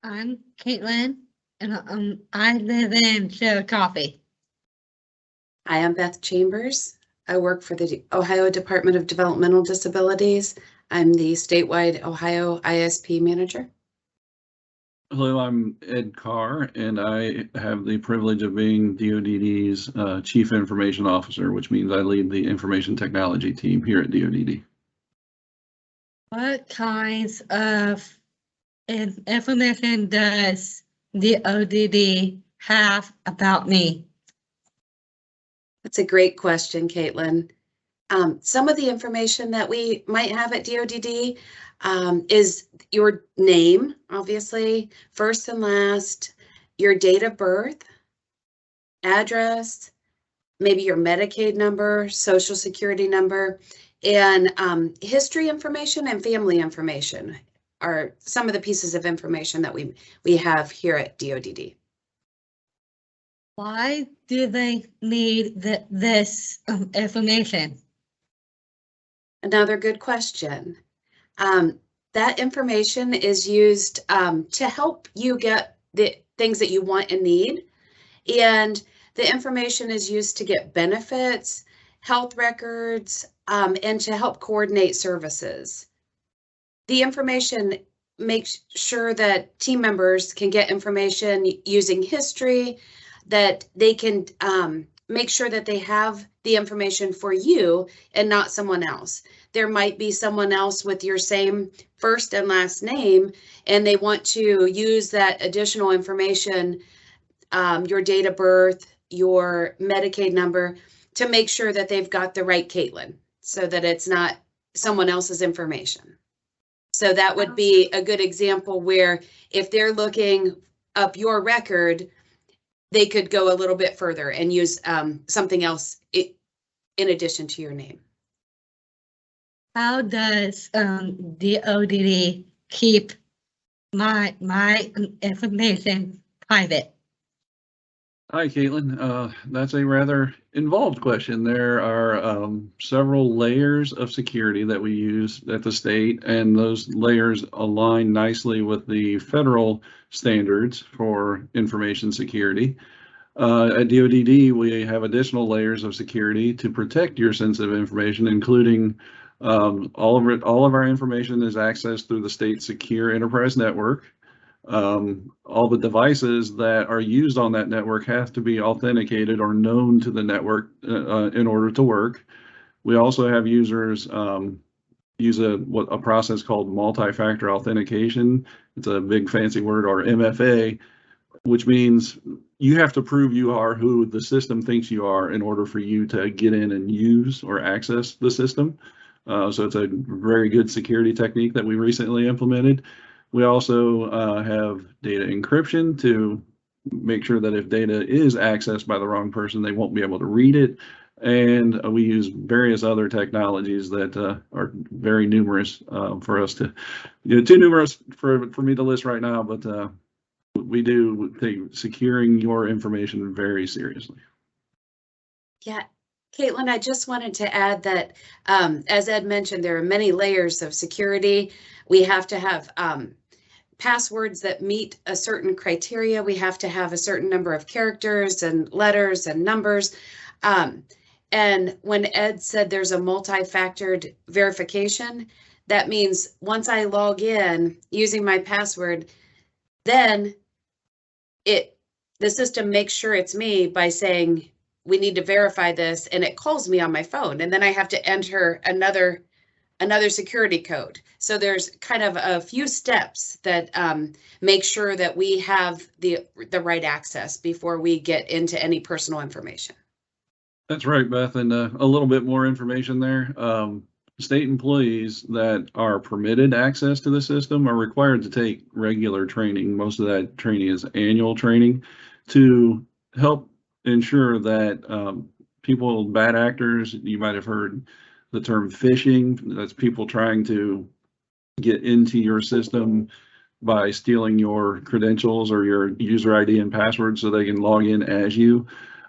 I'm Caitlin, and I live in Chillicothe. Hi, I'm Beth Chambers. I work for the Ohio Department of Developmental Disabilities. I'm the statewide Ohio ISP manager. Hello, I'm Ed Carr, and I have the privilege of being DODD's Chief Information Officer, which means I lead the information technology team here at DODD. What kinds of information does the ODD have about me? That's a great question, Caitlin. Some of the information that we might have at DODD is your name, obviously, first and last, your date of birth, address, maybe your Medicaid number, Social Security number, and history information and family information are some of the pieces of information that we have here at DODD. Why do they need this information? Another good question. That information is used to help you get the things that you want and need. And the information is used to get benefits, health records, and to help coordinate services. The information makes sure that team members can get information using history, that they can make sure that they have the information for you and not someone else. There might be someone else with your same first and last name, and they want to use that additional information, your date of birth, your Medicaid number, to make sure that they've got the right Caitlin, so that it's not someone else's information. So that would be a good example where if they're looking up your record, they could go a little bit further and use something else in addition to your name. How does the ODD keep my information private? Hi, Caitlin. That's a rather involved question. There are several layers of security that we use at the state, and those layers align nicely with the federal standards for information security. At DODD, we have additional layers of security to protect your sensitive information, including all of our information is accessed through the state secure enterprise network. All the devices that are used on that network have to be authenticated or known to the network in order to work. We also have users use a process called multi-factor authentication. It's a big fancy word, or MFA, which means you have to prove you are who the system thinks you are in order for you to get in and use or access the system. So it's a very good security technique that we recently implemented. We also have data encryption to make sure that if data is accessed by the wrong person, they won't be able to read it. And we use various other technologies that are very numerous for us to, too numerous for me to list right now, but we do take securing your information very seriously. Yeah, Caitlin, I just wanted to add that, as Ed mentioned, there are many layers of security. We have to have passwords that meet a certain criteria. We have to have a certain number of characters and letters and numbers. And when Ed said there's a multi-factored verification, that means once I log in using my password, then the system makes sure it's me by saying, we need to verify this, and it calls me on my phone, and then I have to enter another security code. So there's kind of a few steps that make sure that we have the right access before we get into any personal information. That's right, Beth, and a little bit more information there. State employees that are permitted access to the system are required to take regular training. Most of that training is annual training to help ensure that people, bad actors, you might have heard the term phishing. That's people trying to get into your system by stealing your credentials or your user ID and password so they can log in as you.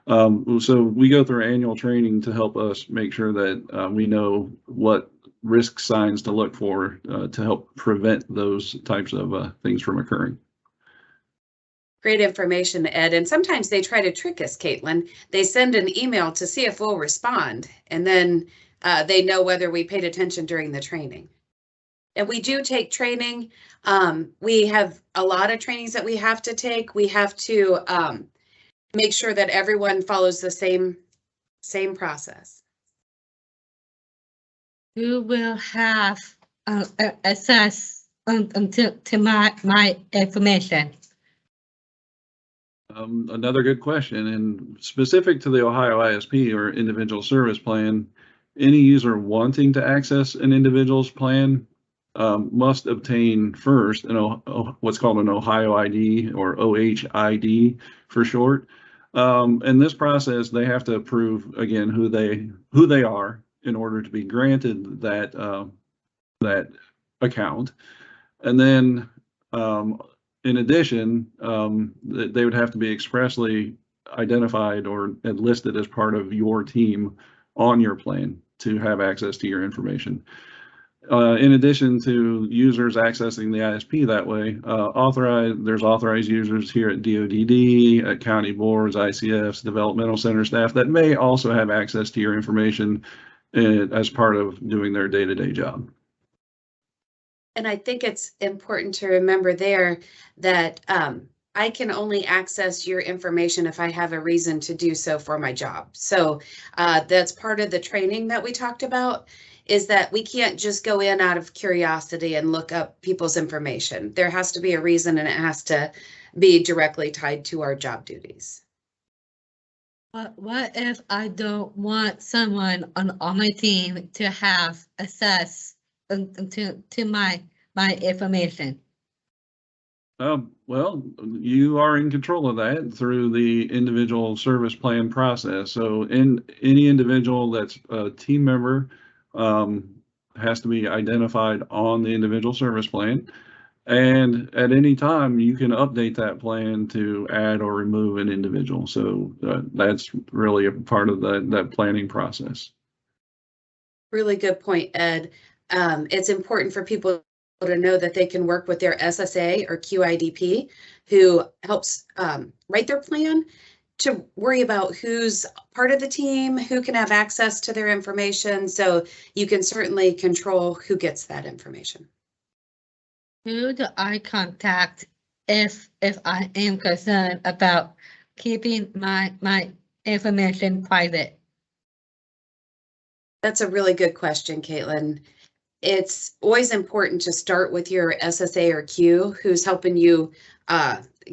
So we go through annual training to help us make sure that we know what risk signs to look for to help prevent those types of things from occurring. Great information, Ed. And sometimes they try to trick us, Caitlin. They send an email to see if we'll respond, and then they know whether we paid attention during the training. And we do take training. We have a lot of trainings that we have to take. We have to make sure that everyone follows the same process. Who will have access to my information? Another good question, and specific to the OhioISP or individual service plan, any user wanting to access an individual's plan must obtain first what's called an Ohio ID or OHID for short. In this process, they have to prove again who they are in order to be granted that account, and then in addition, they would have to be expressly identified or listed as part of your team on your plan to have access to your information. In addition to users accessing the ISP that way, there's authorized users here at DODD, at county boards, ICFs, developmental center staff that may also have access to your information as part of doing their day-to-day job. And I think it's important to remember there that I can only access your information if I have a reason to do so for my job. So that's part of the training that we talked about, is that we can't just go in out of curiosity and look up people's information. There has to be a reason, and it has to be directly tied to our job duties. What if I don't want someone on my team to have access to my information? Well, you are in control of that through the individual service plan process. So any individual that's a team member has to be identified on the individual service plan. And at any time, you can update that plan to add or remove an individual. So that's really a part of that planning process. Really good point, Ed. It's important for people to know that they can work with their SSA or QIDP, who helps write their plan, to worry about who's part of the team, who can have access to their information. So you can certainly control who gets that information. Who do I contact if I am concerned about keeping my information private? That's a really good question, Caitlin. It's always important to start with your SSA or Q, who's helping you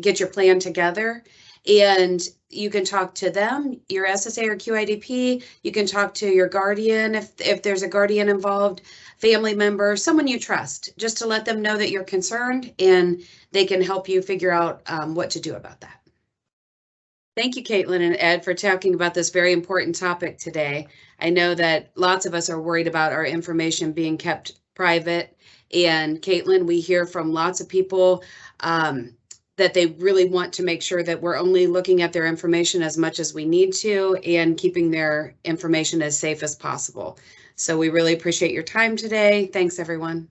get your plan together. And you can talk to them, your SSA or QIDP. You can talk to your guardian if there's a guardian involved, family member, someone you trust, just to let them know that you're concerned, and they can help you figure out what to do about that. Thank you, Caitlin and Ed, for talking about this very important topic today. I know that lots of us are worried about our information being kept private. And Caitlin, we hear from lots of people that they really want to make sure that we're only looking at their information as much as we need to and keeping their information as safe as possible. So we really appreciate your time today. Thanks, everyone.